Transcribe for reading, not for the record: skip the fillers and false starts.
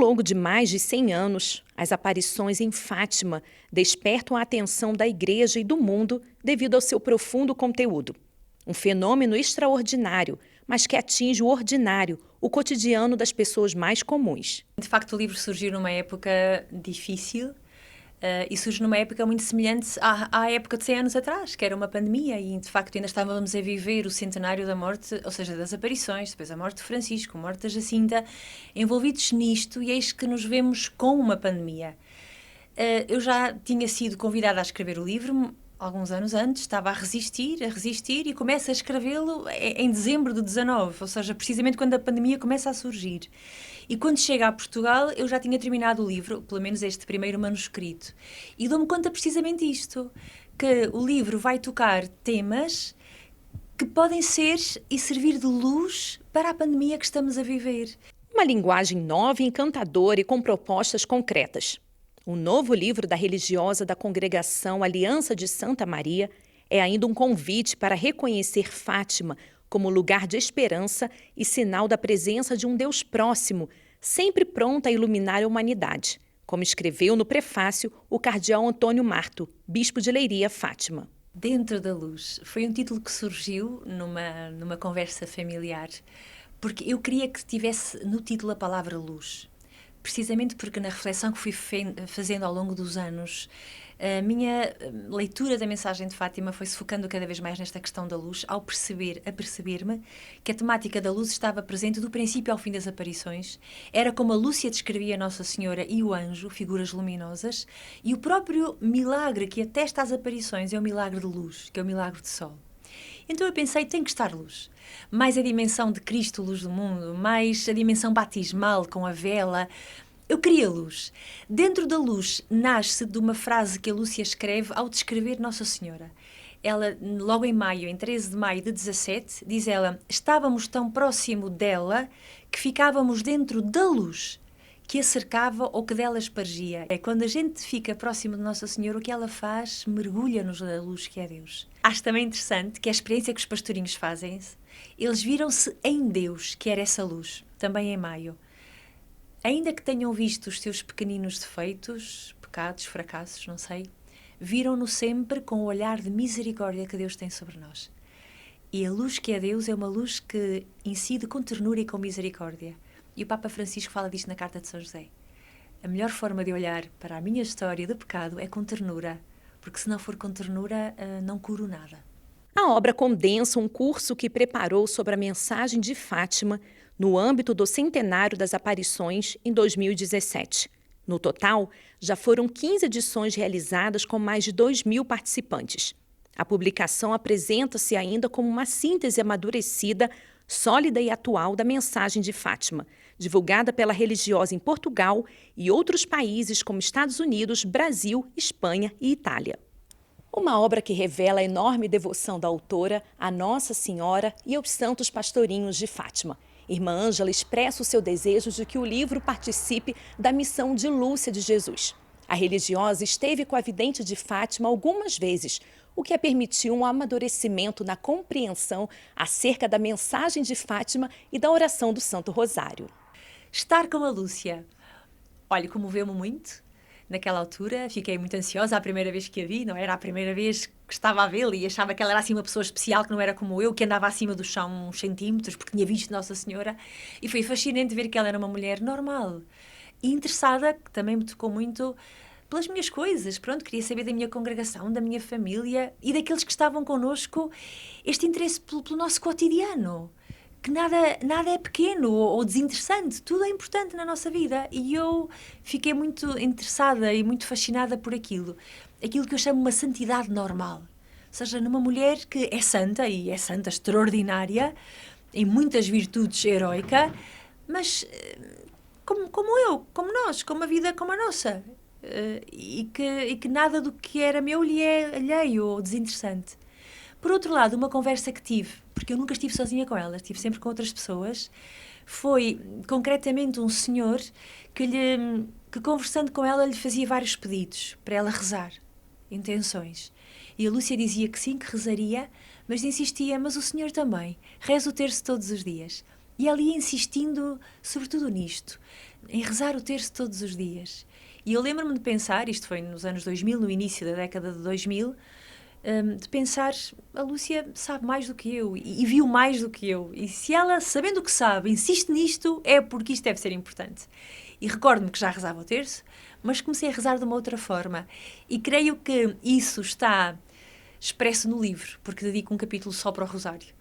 longo de mais de 100 anos, as aparições em Fátima despertam a atenção da Igreja e do mundo devido ao seu profundo conteúdo. Um fenômeno extraordinário, mas que atinge o ordinário, o cotidiano das pessoas mais comuns. De facto, o livro surgiu numa época difícil e surge numa época muito semelhante à época de 100 anos atrás, que era uma pandemia, e de facto ainda estávamos a viver o centenário da morte, ou seja, das aparições, depois a morte de Francisco, a morte da Jacinta, envolvidos nisto, e eis que nos vemos com uma pandemia. Eu já tinha sido convidada a escrever o livro alguns anos antes, estava a resistir e começo a escrevê-lo em dezembro de 19, ou seja, precisamente quando a pandemia começa a surgir. E quando chega a Portugal, eu já tinha terminado o livro, pelo menos este primeiro manuscrito. E dou-me conta precisamente isto, que o livro vai tocar temas que podem ser e servir de luz para a pandemia que estamos a viver. Uma linguagem nova e encantadora e com propostas concretas. O novo livro da religiosa da Congregação Aliança de Santa Maria é ainda um convite para reconhecer Fátima como lugar de esperança e sinal da presença de um Deus próximo, sempre pronto a iluminar a humanidade, como escreveu no prefácio o cardeal Antônio Marto, bispo de Leiria, Fátima. Dentro da luz foi um título que surgiu numa conversa familiar, porque eu queria que tivesse no título a palavra luz. Precisamente porque na reflexão que fui fazendo ao longo dos anos, a minha leitura da mensagem de Fátima foi-se focando cada vez mais nesta questão da luz, ao perceber-me que a temática da luz estava presente do princípio ao fim das aparições. Era como a Lúcia descrevia Nossa Senhora e o anjo, figuras luminosas, e o próprio milagre que atesta as aparições é o milagre de luz, que é o milagre de sol. Então eu pensei, tem que estar luz. Mais a dimensão de Cristo, luz do mundo, mais a dimensão batismal com a vela. Eu queria luz. Dentro da luz nasce de uma frase que a Lúcia escreve ao descrever Nossa Senhora. Ela, logo em maio, em 13 de maio de 17, diz ela: estávamos tão próximo dela que ficávamos dentro da luz que a cercava ou que dela espargia. É quando a gente fica próximo de Nossa Senhora, o que ela faz? Mergulha-nos na luz que é Deus. Acho também interessante que a experiência que os pastorinhos fazem, eles viram-se em Deus, que era essa luz, também em maio. Ainda que tenham visto os seus pequeninos defeitos, pecados, fracassos, não sei, viram-no sempre com o olhar de misericórdia que Deus tem sobre nós. E a luz que é Deus é uma luz que incide com ternura e com misericórdia. E o Papa Francisco fala disto na Carta de São José. A melhor forma de olhar para a minha história de pecado é com ternura, porque se não for com ternura, não curo nada. A obra condensa um curso que preparou sobre a mensagem de Fátima no âmbito do centenário das aparições em 2017. No total, já foram 15 edições realizadas com mais de 2.000 participantes. A publicação apresenta-se ainda como uma síntese amadurecida, sólida e atual da mensagem de Fátima, divulgada pela religiosa em Portugal e outros países como Estados Unidos, Brasil, Espanha e Itália. Uma obra que revela a enorme devoção da autora à Nossa Senhora e aos santos pastorinhos de Fátima. Irmã Ângela expressa o seu desejo de que o livro participe da missão de Lúcia de Jesus. A religiosa esteve com a vidente de Fátima algumas vezes, o que a permitiu um amadurecimento na compreensão acerca da mensagem de Fátima e da oração do Santo Rosário. Estar com a Lúcia, olha, comoveu-me muito. Naquela altura, fiquei muito ansiosa a primeira vez que a vi, não era a primeira vez que estava a vê-la e achava que ela era assim uma pessoa especial, que não era como eu, que andava acima do chão uns centímetros, porque tinha visto Nossa Senhora. E foi fascinante ver que ela era uma mulher normal e interessada, que também me tocou muito pelas minhas coisas. Pronto, queria saber da minha congregação, da minha família e daqueles que estavam connosco, este interesse pelo nosso cotidiano. Que nada é pequeno ou desinteressante, tudo é importante na nossa vida. E eu fiquei muito interessada e muito fascinada por aquilo que eu chamo uma santidade normal. Ou seja, numa mulher que é santa, e é santa extraordinária, em muitas virtudes heroica, mas como eu, como nós, com uma vida como a nossa. E que nada do que era meu lhe é alheio ou desinteressante. Por outro lado, uma conversa que tive, porque eu nunca estive sozinha com ela, estive sempre com outras pessoas, foi concretamente um senhor que conversando com ela lhe fazia vários pedidos para ela rezar, intenções. E a Lúcia dizia que sim, que rezaria, mas insistia: mas o senhor também, reza o terço todos os dias. E ela ia insistindo, sobretudo nisto, em rezar o terço todos os dias. E eu lembro-me de pensar, isto foi nos anos 2000, no início da década de 2000, de pensar, a Lúcia sabe mais do que eu e viu mais do que eu. E se ela, sabendo o que sabe, insiste nisto, é porque isto deve ser importante. E recordo-me que já rezava o terço, mas comecei a rezar de uma outra forma. E creio que isso está expresso no livro, porque dedico um capítulo só para o Rosário.